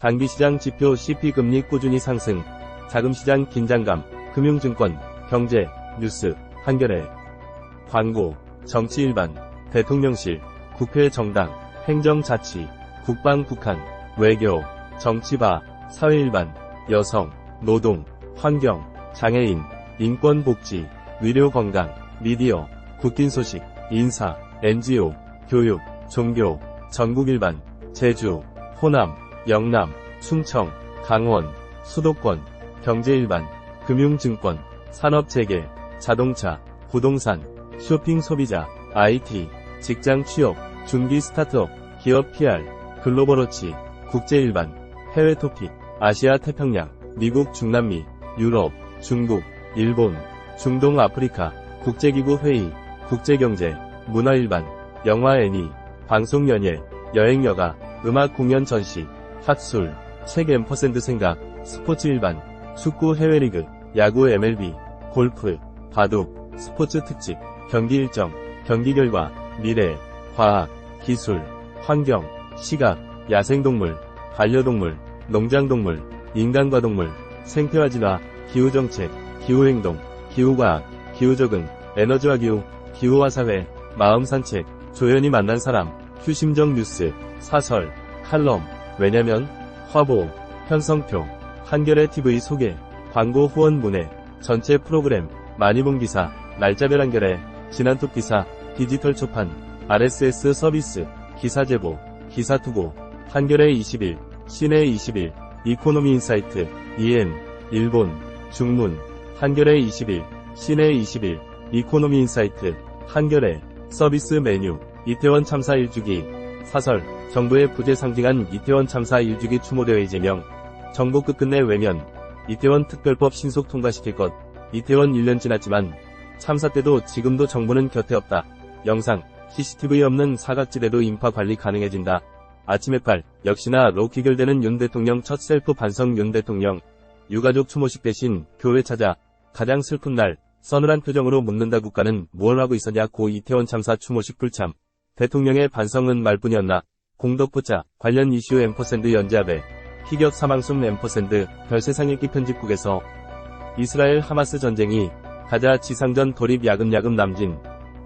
단기시장 지표 CP금리 꾸준히 상승, 자금시장 긴장감, 금융증권, 경제, 뉴스, 한겨레. 광고, 정치 일반, 대통령실, 국회 정당, 행정자치, 국방 북한, 외교, 정치바, 사회 일반, 여성, 노동, 환경, 장애인, 인권 복지, 의료 건강, 미디어, 국긴 소식, 인사, NGO, 교육, 종교, 전국 일반, 제주, 호남, 영남, 충청, 강원, 수도권, 경제 일반, 금융증권, 산업재계, 자동차, 부동산, 쇼핑 소비자, IT, 직장 취업, 중기 스타트업, 기업 PR, 글로벌워치, 국제 일반, 해외 토픽, 아시아 태평양, 미국 중남미, 유럽, 중국, 일본, 중동 아프리카, 국제기구 회의, 국제경제, 문화 일반, 영화 애니, 방송 연예, 여행 여가, 음악 공연 전시, 핫술, 책 M% 생각, 스포츠 일반, 축구 해외리그, 야구 MLB, 골프, 바둑, 스포츠 특집, 경기 일정, 경기 결과, 미래, 과학, 기술, 환경, 시각, 야생동물, 반려동물, 농장동물, 인간과 동물, 생태화 진화, 기후정책, 기후행동, 기후과학, 기후적응, 에너지와 기후, 기후와 사회, 마음산책, 조연이 만난 사람, 휴심정 뉴스, 사설, 칼럼, 왜냐면, 화보, 편성표, 한겨레 TV 소개, 광고 후원 문의, 전체 프로그램, 많이 본 기사, 날짜별 한겨레, 지난톡 기사, 디지털 초판, RSS 서비스, 기사 제보, 기사 투고, 한겨레 21, 시내 21, 이코노미 인사이트, EN, 일본, 중문, 한겨레 21, 시내 21, 이코노미 인사이트, 한겨레, 서비스 메뉴, 이태원 참사 1주기, 사설, 정부의 부재 상징한 이태원 참사 1주기 추모대회 이재명, 정부 끝끝내 외면, 이태원 특별법 신속 통과시킬 것, 이태원 1년 지났지만, 참사 때도 지금도 정부는 곁에 없다. 영상, CCTV 없는 사각지대도 인파 관리 가능해진다. 아침 햇발, 역시나 로 귀결되는 윤 대통령 첫 셀프 반성. 윤 대통령, 유가족 추모식 대신 교회 찾아, 가장 슬픈 날, 서늘한 표정으로 묻는다. 국가는 뭘 하고 있었냐. 고 이태원 참사 추모식 불참. 대통령의 반성은 말뿐이었나. 공덕포차, 관련 이슈 M% 연재합에, 희격 사망숨 M% 별세상 읽기 편집국에서, 이스라엘 하마스 전쟁이, 가자 지상전 돌입 야금야금 남진,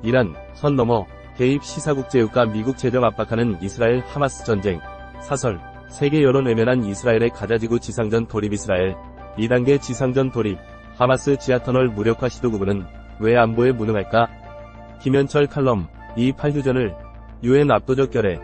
이란, 선 넘어, 개입 시사국제유가 미국 재정 압박하는 이스라엘 하마스 전쟁, 사설, 세계 여론 외면한 이스라엘의 가자지구 지상전 돌입. 이스라엘, 2단계 지상전 돌입, 하마스 지하터널 무력화 시도. 구분은 왜 안보에 무능할까? 김현철 칼럼, 이 8휴전을, UN 압도적 결의,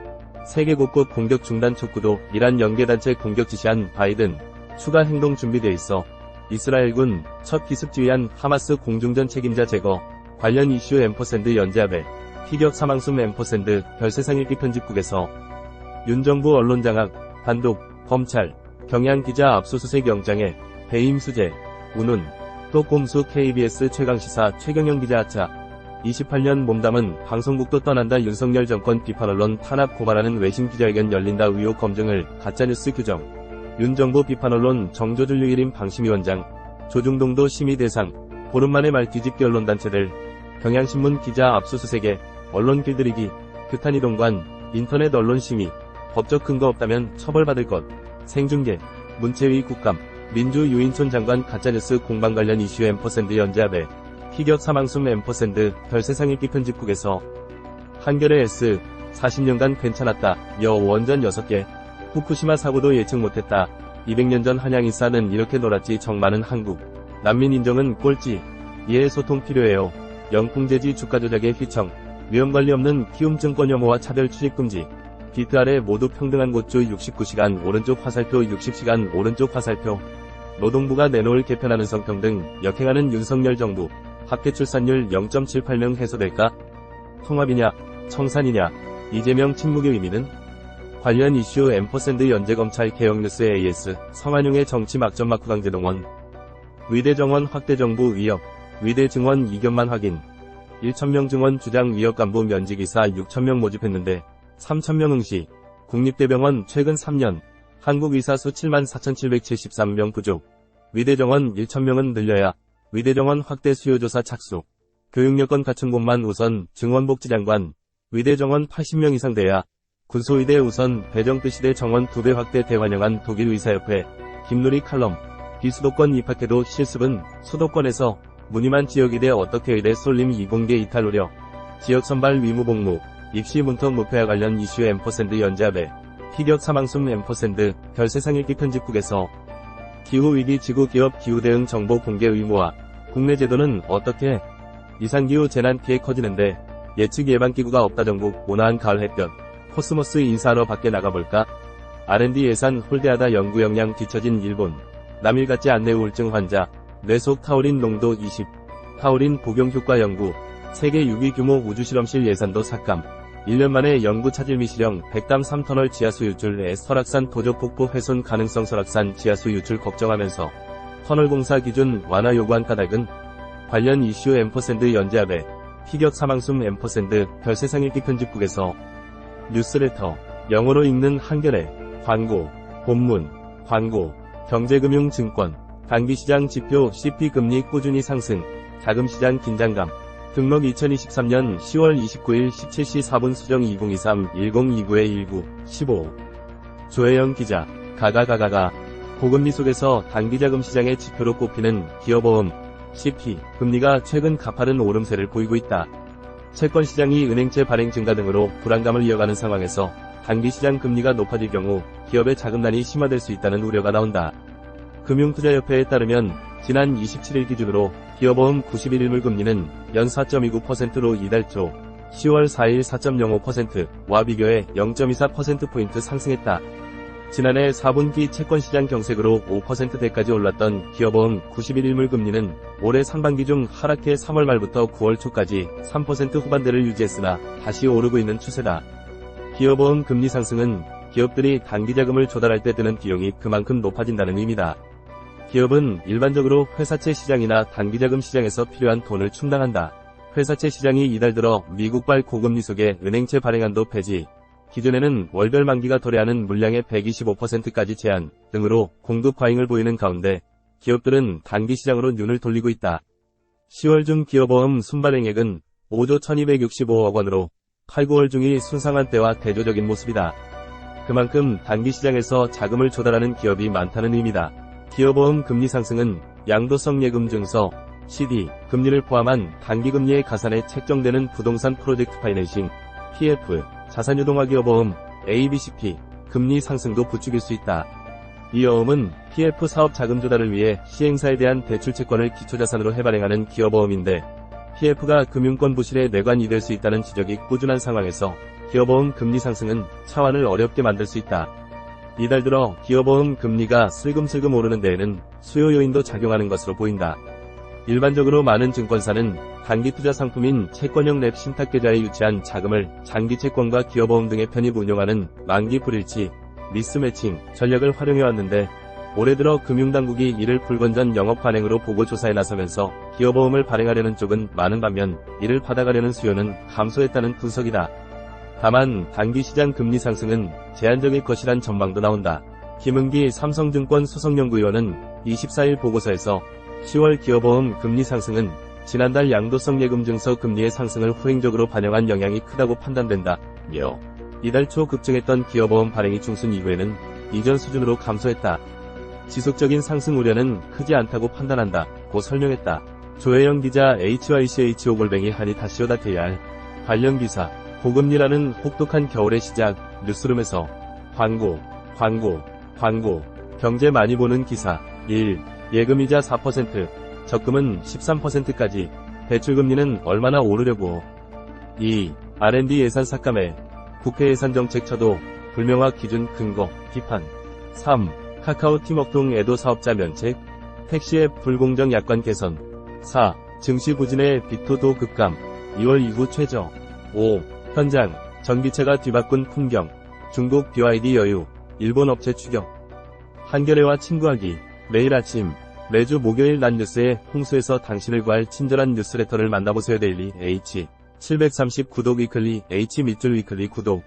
세계 곳곳 공격 중단 촉구도. 이란 연계단체 공격 지시한 바이든, 추가 행동 준비돼 있어. 이스라엘군, 첫 기습 지휘한 하마스 공중전 책임자 제거, 관련 이슈 M% 연재합에, 희격 사망숨 M% 별세상 읽기 편집국에서, 윤 정부 언론 장악, 단독, 검찰, 경향기자 압수수색 영장에, 배임 수재, 운운, 또 꼼수. KBS 최강시사 최경영 기자. 하차, 28년 몸담은 방송국도 떠난다. 윤석열 정권 비판 언론 탄압 고발하는 외신 기자회견 열린다. 의혹 검증을 가짜뉴스 규정. 윤 정부 비판 언론 정조준 유일임 방심위원장, 조중동도 심의 대상, 보름만에 말 뒤집기. 언론단체들, 경향신문 기자 압수수색에, 언론 길들이기, 규탄이동관, 인터넷 언론 심의, 법적 근거 없다면 처벌받을 것, 생중계, 문체위 국감, 민주 유인촌 장관 가짜뉴스 공방 관련 이슈 M% 연재합에, 희격 사망숨 M% 별세상 읽기 편집국에서, 한겨레 S, 40년간 괜찮았다. 원전 6개, 후쿠시마 사고도 예측 못했다. 200년 전 한양 인사는 이렇게 놀았지. 정 많은 한국, 난민 인정은 꼴찌, 이해 소통 필요해요. 영풍재지 주가 조작의 휘청, 위험관리 없는 키움증권 혐오와 차별 출입 금지, 비트 아래 모두 평등한 곳주 69시간 오른쪽 화살표. 60시간 오른쪽 화살표. 노동부가 내놓을 개편하는 성평등 역행하는 윤석열 정부, 합계 출산율 0.78명 해소될까? 통합이냐, 청산이냐, 이재명 침묵의 의미는? 관련 이슈 M% 연재검찰 개혁뉴스. AS, 성한용의 정치 막전. 마크 강제동원, 의대 정원 확대. 정부 위협, 의대 증원 이견만 확인. 1,000명 증원 주장. 위협 간부 면직의사 6,000명 모집했는데 3,000명 응시. 국립대병원 최근 3년 한국의사 수 74,773명 부족. 의대 정원 1,000명은 늘려야 의대 정원 확대. 수요조사 착수. 교육여건 갖춘 곳만 우선. 증원복지장관, 의대 정원 80명 이상 돼야 군소위대 우선 배정뜻시대 정원 2배 확대 대환영한 독일 의사협회 김누리 칼럼 비수도권 입학해도 실습은 수도권에서 무늬만 지역의대 어떻게 의대 쏠림 이공계 이탈 우려 지역 선발 위무복무 입시 문턱 무폐와 관련 이슈 앰퍼샌드 연재합에 희격 사망숨 앰퍼샌드 별세상 읽기 편집국에서 기후위기 지구기업 기후대응 정보 공개 의무화 국내 제도는 어떻게 이상기후 재난 피해 커지는데 예측 예방기구가 없다 정국 온화한 가을 햇볕 코스모스 인사하러 밖에 나가볼까? R&D 예산 홀대하다 연구 역량 뒤처진 일본 남일 같지 않네 우울증 환자 뇌속 타우린 농도 20 타우린 복용 효과 연구 세계 6위 규모 우주실험실 예산도 삭감 1년 만에 연구 차질 미실형 100담 3터널 지하수 유출 설악산 도저폭포 훼손 가능성 설악산 지하수 유출 걱정하면서 터널 공사 기준 완화 요구한 까닭은 관련 이슈 앰퍼샌드 연재합에 희격 사망숨 앰퍼샌드 별세상 읽기 편집국에서 뉴스레터 영어로 읽는 한겨레 광고 본문 광고 경제금융증권 단기시장 지표 CP금리 꾸준히 상승 자금시장 긴장감 등록 2023년 10월 29일 17시 4분 수정 2023-1029-19 15 조혜영 기자 가가가가가 고금리 속에서 단기자금시장의 지표로 꼽히는 기업보험 CP 금리가 최근 가파른 오름세를 보이고 있다. 채권시장이 은행채 발행 증가 등으로 불안감을 이어가는 상황에서 단기시장 금리가 높아질 경우 기업의 자금난이 심화될 수 있다는 우려가 나온다. 금융투자협회에 따르면 지난 27일 기준으로 기업보험 91일물 금리는 연 4.29%로 이달 초 10월 4일 4.05%와 비교해 0.24%포인트 상승했다. 지난해 4분기 채권시장 경색으로 5%대까지 올랐던 기업보험 91일물 금리는 올해 상반기 중 하락해 3월 말부터 9월 초까지 3% 후반대를 유지했으나 다시 오르고 있는 추세다. 기업보험 금리 상승은 기업들이 단기자금을 조달할 때 드는 비용이 그만큼 높아진다는 의미다. 기업은 일반적으로 회사채 시장이나 단기자금 시장에서 필요한 돈을 충당한다. 회사채 시장이 이달 들어 미국발 고금리 속에 은행채 발행한도 폐지, 기존에는 월별 만기가 도래하는 물량의 125%까지 제한 등으로 공급 과잉을 보이는 가운데 기업들은 단기 시장으로 눈을 돌리고 있다. 10월 중 기업보험 순발행액은 5조 1265억 원으로 8, 9월 중이 순상한 때와 대조적인 모습이다. 그만큼 단기 시장에서 자금을 조달하는 기업이 많다는 의미다. 기업보험 금리 상승은 양도성 예금 증서, CD, 금리를 포함한 단기금리에 가산해 책정되는 부동산 프로젝트 파이낸싱, PF, 자산유동화 기업보험, ABCP, 금리 상승도 부추길 수 있다. 이 어음은 PF 사업 자금 조달을 위해 시행사에 대한 대출채권을 기초자산으로 해발행하는 기업보험인데 PF가 금융권 부실의 내관이 될 수 있다는 지적이 꾸준한 상황에서 기업보험 금리 상승은 차환을 어렵게 만들 수 있다. 이달 들어 기업보험 금리가 슬금슬금 오르는 데에는 수요 요인도 작용하는 것으로 보인다. 일반적으로 많은 증권사는 단기투자 상품인 채권형 랩 신탁계좌에 유치한 자금을 장기채권과 기업보험 등에 편입 운용하는 만기 불일치, 미스매칭 전략을 활용해왔는데 올해 들어 금융당국이 이를 불건전 영업 관행으로 보고 조사에 나서면서 기업보험을 발행하려는 쪽은 많은 반면 이를 받아가려는 수요는 감소했다는 분석이다. 다만 단기시장 금리 상승은 제한적일 것이란 전망도 나온다. 김은기 삼성증권 수석연구위원은 24일 보고서에서 10월 기업보험 금리 상승은 지난달 양도성 예금 증서 금리의 상승을 후행적으로 반영한 영향이 크다고 판단된다며 이달 초 급증했던 기업보험 발행이 중순 이후에는 이전 수준으로 감소했다. 지속적인 상승 우려는 크지 않다고 판단한다고 설명했다. 조혜영 기자 hychho@한이-r 관련 기사 고금리라는 혹독한 겨울의 시작 뉴스룸에서 광고 경제 많이 보는 기사 1. 예금이자 4%, 적금은 13%까지, 대출금리는 얼마나 오르려고. 2. R&D 예산 삭감에 국회 예산정책 처도, 불명화 기준 근거, 비판. 3. 카카오 팀워크동 애도 사업자 면책, 택시앱 불공정 약관 개선. 4. 증시 부진의 빅토도 급감, 2월 이후 최저. 5. 현장, 전기차가 뒤바꾼 풍경, 중국 BYD 여유, 일본 업체 추격. 한겨레와 친구하기, 매일 아침, 매주 목요일 낮 뉴스에 홍수에서 당신을 구할 친절한 뉴스레터를 만나보세요. 데일리 H730 구독 위클리 H 밑줄 위클리 구독.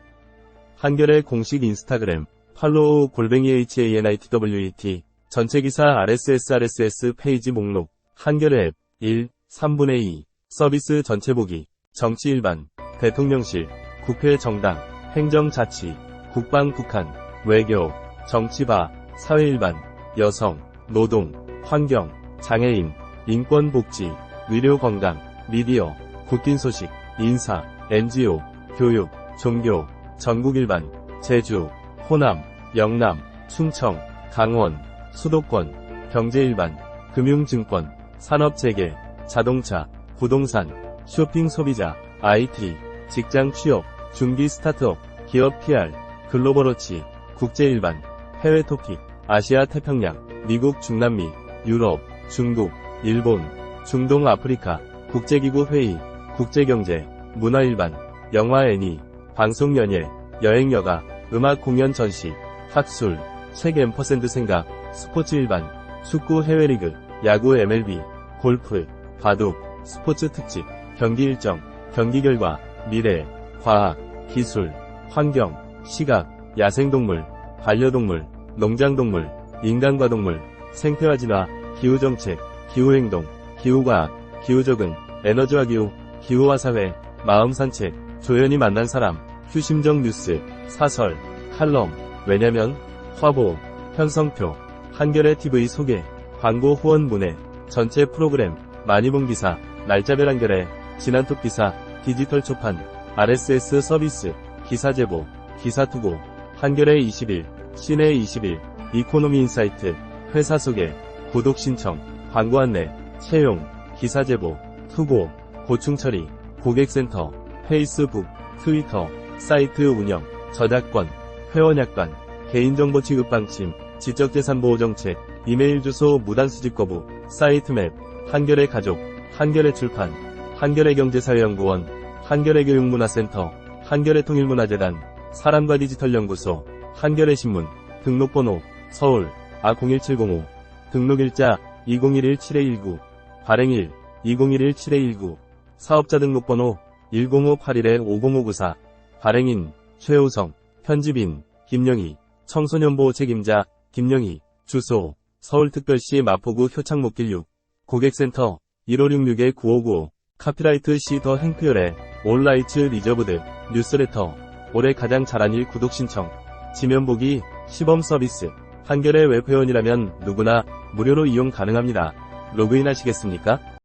한겨레 공식 인스타그램 팔로우 @hanitwet 전체 기사 RSS 페이지 목록 한겨레 앱 1, 3분의 2 서비스 전체 보기 정치 일반 대통령실 국회 정당 행정자치, 국방 북한, 외교, 정치바, 사회일반, 여성, 노동, 환경, 장애인, 인권복지, 의료건강, 미디어, 국빈 소식, 인사, NGO, 교육, 종교, 전국일반, 제주, 호남, 영남, 충청, 강원, 수도권, 경제일반, 금융증권, 산업재계, 자동차, 부동산, 쇼핑 소비자, IT, 직장 취업, 중기 스타트업, 기업 PR, 글로벌워치, 국제일반, 해외 토픽, 아시아 태평양, 미국 중남미, 유럽, 중국, 일본, 중동 아프리카, 국제기구 회의, 국제경제, 문화일반, 영화 애니, 방송 연예, 여행 여가, 음악 공연 전시, 학술, 책 앰퍼센드 생각, 스포츠 일반, 축구 해외리그, 야구 MLB, 골프, 바둑, 스포츠 특집, 경기 일정, 경기 결과, 미래, 과학, 기술, 환경, 시각, 야생동물, 반려동물, 농장동물, 인간과 동물, 생태화 진화, 기후정책, 기후행동, 기후과학, 기후적응, 에너지와 기후, 기후와 사회, 마음산책, 조연이 만난 사람, 휴심정 뉴스, 사설, 칼럼, 왜냐면, 화보, 편성표, 한겨레 TV 소개, 광고 후원 문의, 전체 프로그램, 많이 본 기사, 날짜별 한겨레, 지난톡 기사, 디지털 초판, RSS 서비스, 기사 제보, 기사 투고, 한겨레 21, 시내 21, 이코노미 인사이트, 회사 소개, 구독 신청, 광고 안내, 채용, 기사 제보, 투고, 고충 처리, 고객센터, 페이스북, 트위터, 사이트 운영, 저작권, 회원 약관, 개인정보 취급 방침, 지적재산보호 정책, 이메일 주소 무단 수집 거부, 사이트 맵, 한겨레 가족, 한겨레 출판, 한겨레 경제사회연구원, 한겨레 교육문화센터, 한겨레 통일문화재단, 사람과 디지털 연구소, 한겨레 신문, 등록번호, 서울, A01705, 등록일자, 2011-7219, 발행일, 2011-7219, 사업자 등록번호, 1058-50594, 발행인, 최우성, 편집인, 김영희, 청소년보호 책임자, 김영희, 주소, 서울특별시 마포구 효창목길 6, 고객센터, 1566-9595, 카피라이트 시 더 행크열의 온라이츠 리저브드, 뉴스레터, 올해 가장 잘한 일 구독 신청, 지면 보기, 시범 서비스, 한겨레 웹회원이라면 누구나 무료로 이용 가능합니다. 로그인 하시겠습니까?